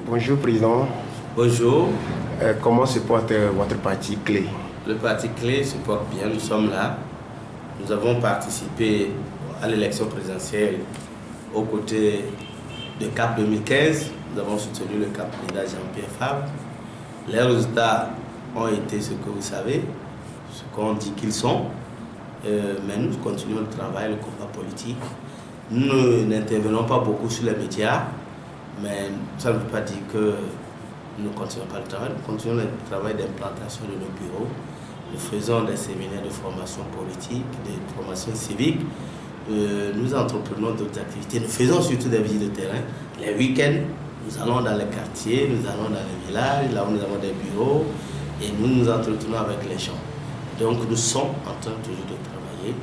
Bonjour, Président. Bonjour. Comment se porte votre parti clé? Le parti clé se porte bien, nous sommes là. Nous avons participé à l'élection présidentielle aux côtés de CAP 2015. Nous avons soutenu le candidat Jean-Pierre Fabre. Les résultats ont été ce que vous savez, ce qu'on dit qu'ils sont. Mais nous continuons le travail, le combat politique. Nous n'intervenons pas beaucoup sur les médias, mais ça ne veut pas dire que nous ne continuons pas le travail. Nous continuons le travail d'implantation de nos bureaux. Nous faisons des séminaires de formation politique, de formation civique. Nous entreprenons d'autres activités. Nous faisons surtout des visites de terrain. Les week-ends, nous allons dans les quartiers, nous allons dans les villages, là où nous avons des bureaux et nous nous entretenons avec les gens. Donc nous sommes en train toujours de travailler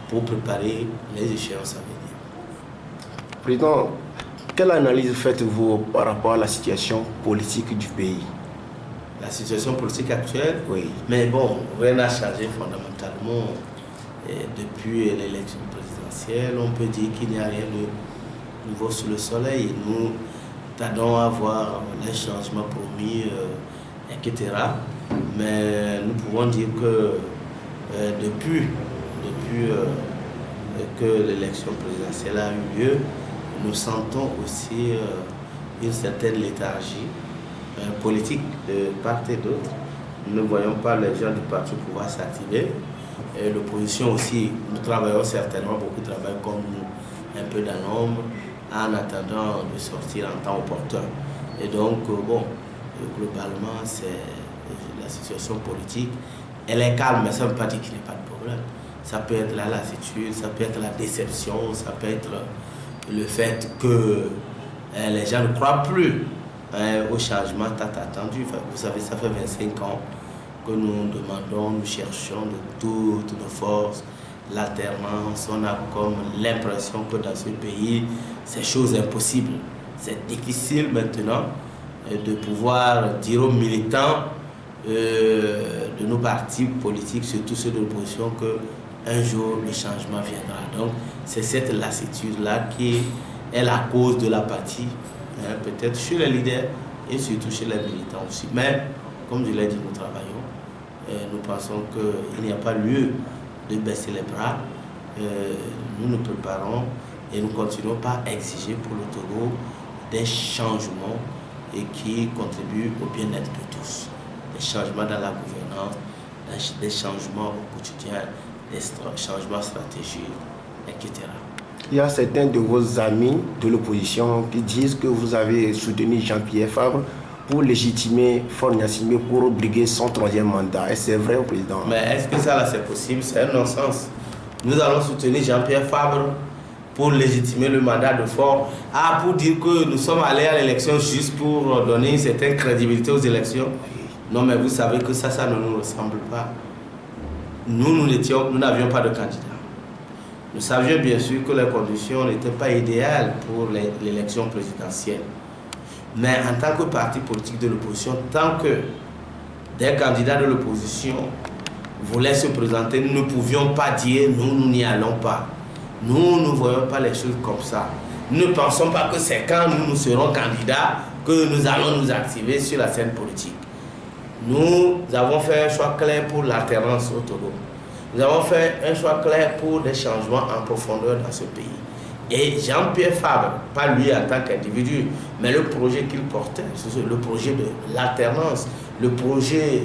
pour préparer les échéances à venir. Président, quelle analyse faites-vous par rapport à la situation politique du pays? La situation politique actuelle, oui. Mais bon, rien n'a changé fondamentalement depuis l'élection présidentielle. On peut dire qu'il n'y a rien de nouveau sous le soleil. Nous tardons à voir les changements promis, etc. Mais nous pouvons dire que depuis que l'élection présidentielle a eu lieu, nous sentons aussi une certaine léthargie politique de part et d'autre. Nous ne voyons pas les gens du parti pouvoir s'activer. L'opposition aussi, nous travaillons certainement, beaucoup travaillent comme nous, un peu dans l'ombre, en attendant de sortir en temps opportun. Et donc, bon, globalement, c'est la situation politique. Elle est calme, mais ça ne veut pas dire qu'il n'y a pas de problème. Ça peut être la lassitude, ça peut être la déception, ça peut être le fait que les gens ne croient plus au changement tant attendu. Vous savez, ça fait 25 ans que nous demandons, nous cherchons de toutes nos forces l'alternance. On a comme l'impression que dans ce pays, c'est chose impossible. C'est difficile maintenant de pouvoir dire aux militants de nos partis politiques, surtout ceux de l'opposition, qu'un jour le changement viendra. Donc c'est cette lassitude-là qui est la cause de l'apathie, peut-être chez les leaders et surtout chez les militants aussi. Mais comme je l'ai dit, nous travaillons. Nous pensons qu'il n'y a pas lieu de baisser les bras. Nous nous préparons et nous continuons par exiger pour le Togo des changements et qui contribuent au bien-être de tous. Des changements dans la gouvernance, des changements au quotidien, des changements stratégiques, etc. Il y a certains de vos amis de l'opposition qui disent que vous avez soutenu Jean-Pierre Fabre pour légitimer Faure Gnassingbé pour briguer son 3e mandat. Est-ce c'est vrai, Président? Mais est-ce que ça là c'est possible? C'est un non-sens. Nous allons soutenir Jean-Pierre Fabre pour légitimer le mandat de Faure. Ah, pour dire que nous sommes allés à l'élection juste pour donner une certaine crédibilité aux élections? Non, mais vous savez que ça ne nous ressemble pas. Nous n'avions pas de candidat. Nous savions bien sûr que les conditions n'étaient pas idéales pour l'élection présidentielle. Mais en tant que parti politique de l'opposition, tant que des candidats de l'opposition voulaient se présenter, nous ne pouvions pas dire nous n'y allons pas. Nous ne voyons pas les choses comme ça. Nous ne pensons pas que c'est quand nous serons candidats que nous allons nous activer sur la scène politique. Nous avons fait un choix clair pour l'alternance au Togo. Nous avons fait un choix clair pour des changements en profondeur dans ce pays. Et Jean-Pierre Fabre, pas lui en tant qu'individu, mais le projet qu'il portait, le projet de l'alternance, le projet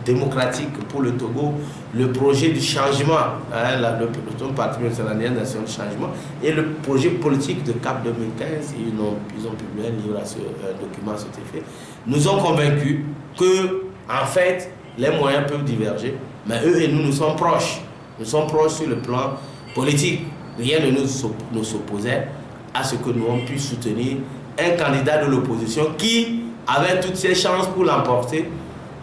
démocratique pour le Togo, le projet du changement, le parti méditerranéen nation du changement, et le projet politique de CAP 2015, ils ont publié un livre, un document à cet effet, nous ont convaincus que, en fait, les moyens peuvent diverger, mais eux et nous sommes proches. Nous sommes proches sur le plan politique. Rien ne nous opposait à ce que nous avons pu soutenir un candidat de l'opposition qui avait toutes ses chances pour l'emporter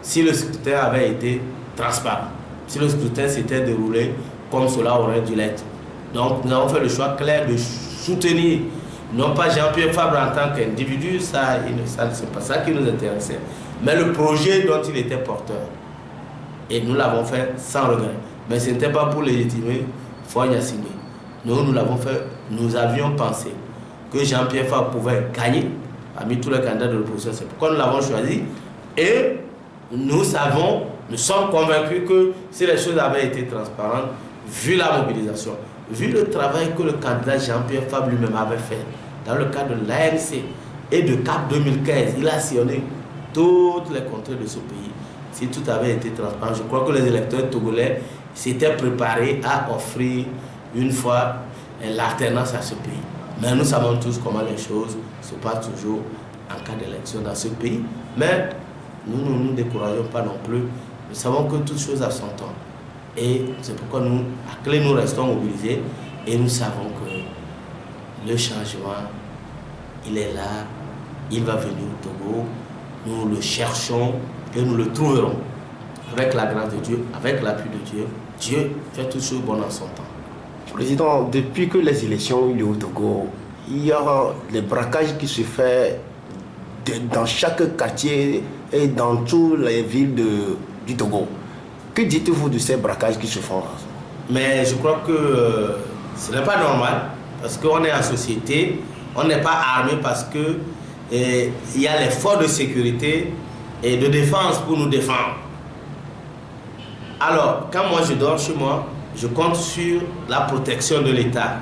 si le scrutin avait été transparent, si le scrutin s'était déroulé comme cela aurait dû l'être. Donc nous avons fait le choix clair de soutenir non pas Jean-Pierre Fabre en tant qu'individu, ça c'est pas ça qui nous intéressait, mais le projet dont il était porteur. Et nous l'avons fait sans regret. Mais ce n'était pas pour légitimer Faure Gnassingbé. Nous l'avons fait, nous avions pensé que Jean-Pierre Fabre pouvait gagner parmi tous les candidats de l'opposition. C'est pourquoi nous l'avons choisi. Et nous sommes convaincus que si les choses avaient été transparentes, vu la mobilisation, vu le travail que le candidat Jean-Pierre Fabre lui-même avait fait dans le cadre de l'ANC et de CAP 2015, il a sillonné toutes les contrées de ce pays. Si tout avait été transparent, je crois que les électeurs togolais s'étaient préparés à offrir une fois l'alternance à ce pays. Mais nous savons tous comment les choses se passent toujours en cas d'élection dans ce pays. Mais nous ne nous décourageons pas non plus. Nous savons que toute chose a son temps. Et c'est pourquoi nous, à clé, nous restons mobilisés et nous savons que le changement, il est là, il va venir au Togo. Nous le cherchons et nous le trouverons. Avec la grâce de Dieu, avec l'appui de Dieu, Dieu fait toutes choses bonnes en son temps. Président, depuis que les élections ont eu lieu au Togo, il y a les braquages qui se font dans chaque quartier et dans toutes les villes du Togo. Que dites-vous de ces braquages qui se font? Mais je crois que ce n'est pas normal, parce qu'on est en société, on n'est pas armé parce que il y a les forces de sécurité et de défense pour nous défendre. Alors, quand moi je dors chez moi, je compte sur la protection de l'État,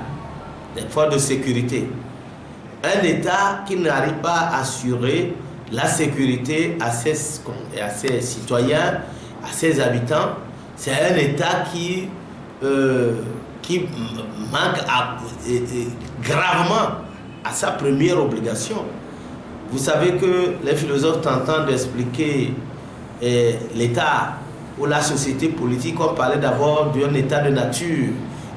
des forces de sécurité. Un État qui n'arrive pas à assurer la sécurité à ses citoyens, à ses habitants, c'est un État qui manque gravement à sa première obligation. Vous savez que les philosophes tentant d'expliquer l'État ou la société politique ont parlé d'abord d'un état de nature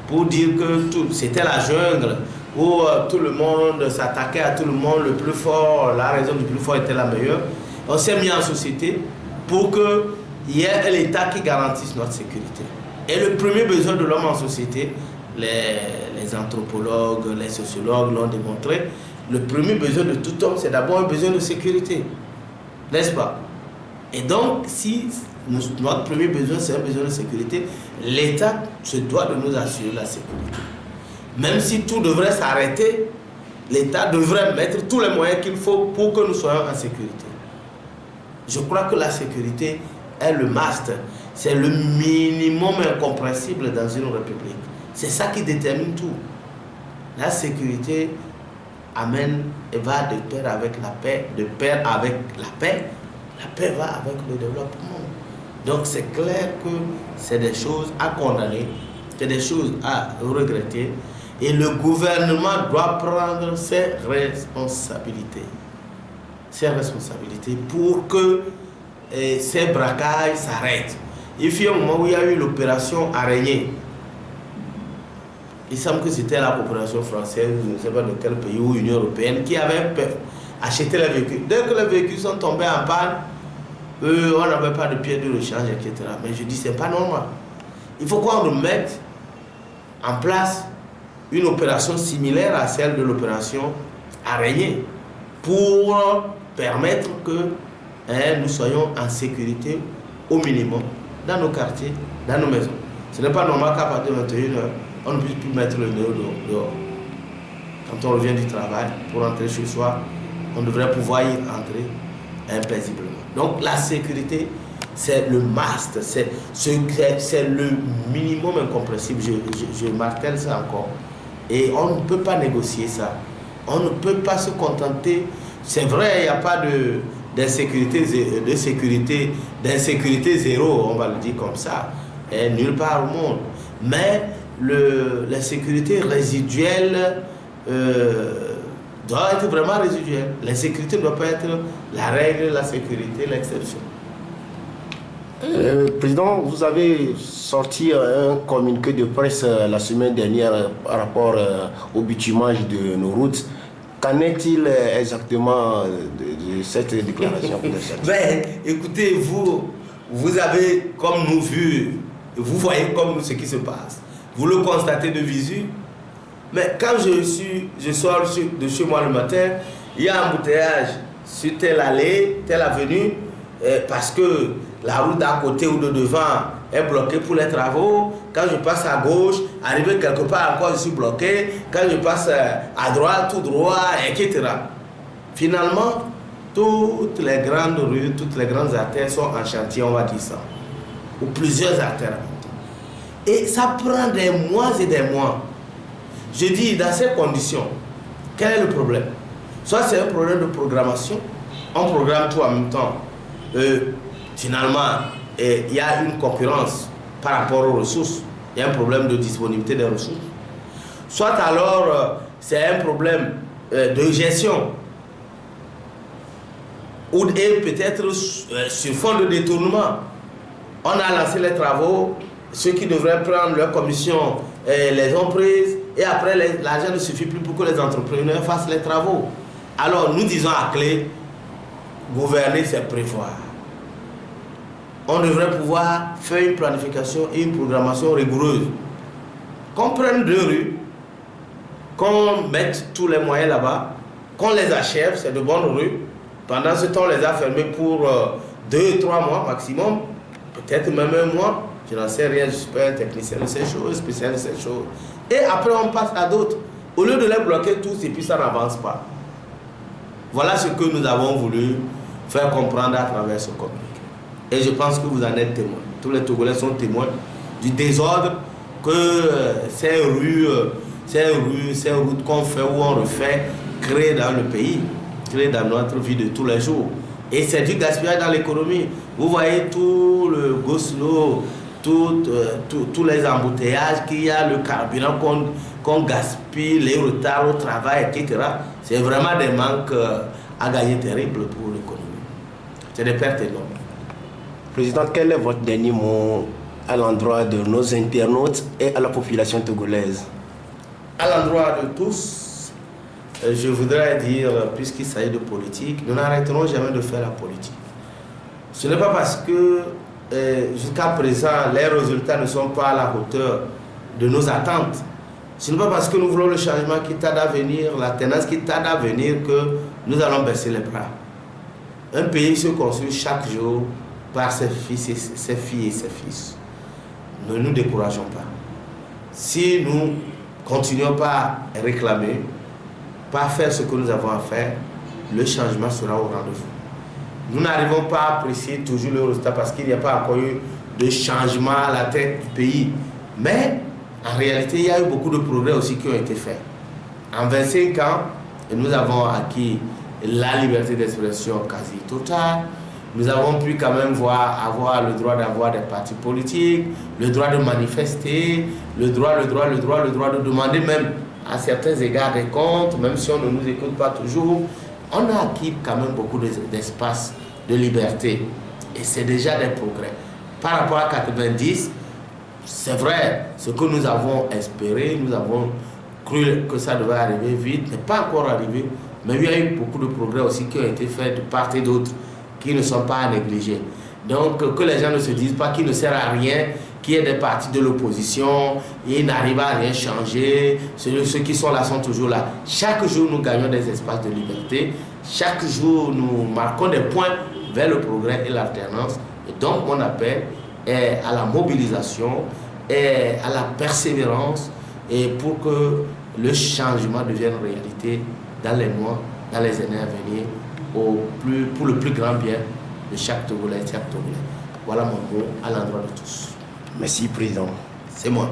pour dire que c'était la jungle où tout le monde s'attaquait à tout le monde, le plus fort, la raison du plus fort était la meilleure. On s'est mis en société pour qu'il y ait l'État qui garantisse notre sécurité. Et le premier besoin de l'homme en société, les anthropologues, les sociologues l'ont démontré, le premier besoin de tout homme, c'est d'abord un besoin de sécurité. N'est-ce pas? Et donc, si notre premier besoin, c'est un besoin de sécurité, l'État se doit de nous assurer la sécurité. Même si tout devrait s'arrêter, l'État devrait mettre tous les moyens qu'il faut pour que nous soyons en sécurité. Je crois que la sécurité est le must, c'est le minimum incompréhensible dans une république. C'est ça qui détermine tout. La sécurité amène et va de pair avec la paix, de pair avec la paix va avec le développement. Donc c'est clair que c'est des choses à condamner, c'est des choses à regretter et le gouvernement doit prendre ses responsabilités. Ses responsabilités pour que ces braquages s'arrêtent. Il fut un moment où il y a eu l'opération Araignée. Il semble que c'était la coopération française, je ne sais pas de quel pays, ou Union européenne, qui avait acheté les véhicules. Dès que les véhicules sont tombés en panne, on n'avait pas de pied de rechange, etc. Mais je dis, c'est pas normal. Il faut qu'on remette en place une opération similaire à celle de l'opération Araignée pour permettre que nous soyons en sécurité au minimum dans nos quartiers, dans nos maisons. Ce n'est pas normal qu'à partir de 21h, on ne puisse plus mettre le nez dehors. Quand on revient du travail, pour rentrer chez soi, on devrait pouvoir y entrer impaisiblement. Donc la sécurité, c'est le must, c'est le minimum incompréhensible. Je martèle ça encore. Et on ne peut pas négocier ça. On ne peut pas se contenter. C'est vrai, il n'y a pas d'insécurité zéro, on va le dire comme ça, et nulle part au monde. Mais la sécurité résiduelle doit être vraiment résiduelle. La sécurité ne doit pas être la règle, la sécurité, l'exception. Président, vous avez sorti un communiqué de presse la semaine dernière par rapport au bitumage de nos routes. Qu'en est-il exactement de cette déclaration? Ben, écoutez, vous avez comme nous vu, vous voyez comme nous ce qui se passe. Vous le constatez de visu. Mais quand je sors de chez moi le matin, il y a un embouteillage sur telle allée, telle avenue, parce que la route d'à côté ou de devant est bloquée pour les travaux. Quand je passe à gauche, arrivé quelque part encore, je suis bloqué. Quand je passe à droite, tout droit, etc. Finalement, toutes les grandes rues, toutes les grandes artères sont en chantier, on va dire ça. Ou plusieurs artères. Et ça prend des mois et des mois. Je dis, dans ces conditions, quel est le problème? Soit c'est un problème de programmation, on programme tout en même temps. Finalement, il y a une concurrence par rapport aux ressources. Il y a un problème de disponibilité des ressources. Soit alors, c'est un problème de gestion. Ou peut-être sur fond de détournement. On a lancé les travaux, ceux qui devraient prendre leur commission les ont prises, et après l'argent ne suffit plus pour que les entrepreneurs fassent les travaux. Alors nous disons à clé, gouverner c'est prévoir. On devrait pouvoir faire une planification et une programmation rigoureuse. Qu'on prenne 2 rues, qu'on mette tous les moyens là-bas, qu'on les achève, c'est de bonnes rues. Pendant ce temps, on les a fermés pour 2-3 mois maximum, peut-être même 1 mois. Je n'en sais rien, je ne suis pas un technicien de ces choses, spécialiste de ces choses. Et après, on passe à d'autres. Au lieu de les bloquer tous et puis ça n'avance pas. Voilà ce que nous avons voulu faire comprendre à travers ce communiqué. Et je pense que vous en êtes témoins. Tous les Togolais sont témoins du désordre que ces routes qu'on fait ou on refait créent dans le pays, créent dans notre vie de tous les jours. Et c'est du gaspillage dans l'économie. Vous voyez tout le go-slow, tous les embouteillages qu'il y a, le carburant qu'on gaspille, les retards au travail, etc. C'est vraiment des manques à gagner terribles pour l'économie. C'est des pertes énormes. Président, quel est votre dernier mot à l'endroit de nos internautes et à la population togolaise? À l'endroit de tous, je voudrais dire, puisqu'il s'agit de politique, nous n'arrêterons jamais de faire la politique. Ce n'est pas parce que jusqu'à présent, les résultats ne sont pas à la hauteur de nos attentes. Ce n'est pas parce que nous voulons le changement qui tarde à venir, la tendance qui tarde à venir, que nous allons baisser les bras. Un pays se construit chaque jour par ses fils et ses filles et ses fils. Ne nous décourageons pas. Si nous continuons pas à réclamer, pas à faire ce que nous avons à faire, le changement sera au rendez-vous. Nous n'arrivons pas à apprécier toujours le résultat parce qu'il n'y a pas encore eu de changement à la tête du pays. Mais en réalité, il y a eu beaucoup de progrès aussi qui ont été faits. En 25 ans, nous avons acquis la liberté d'expression quasi totale. Nous avons pu quand même avoir le droit d'avoir des partis politiques, le droit de manifester, le droit de demander même à certains égards des comptes, même si on ne nous écoute pas toujours. On a acquis quand même beaucoup d'espace de liberté et c'est déjà des progrès. Par rapport à 90, c'est vrai, ce que nous avons espéré, nous avons cru que ça devait arriver vite, n'est pas encore arrivé, mais il y a eu beaucoup de progrès aussi qui ont été faits de part et d'autre, qui ne sont pas à négliger. Donc que les gens ne se disent pas qu'il ne sert à rien, qu'il y ait des partis de l'opposition, ils n'arrivent à rien changer, ceux qui sont là sont toujours là. Chaque jour nous gagnons des espaces de liberté, chaque jour nous marquons des points vers le progrès et l'alternance. Et donc mon appel est à la mobilisation, et à la persévérance, et pour que le changement devienne réalité dans les mois, dans les années à venir, pour le plus grand bien de chaque Togolais et chaque Togolais. Voilà mon mot à l'endroit de tous. Merci, Président. C'est moi.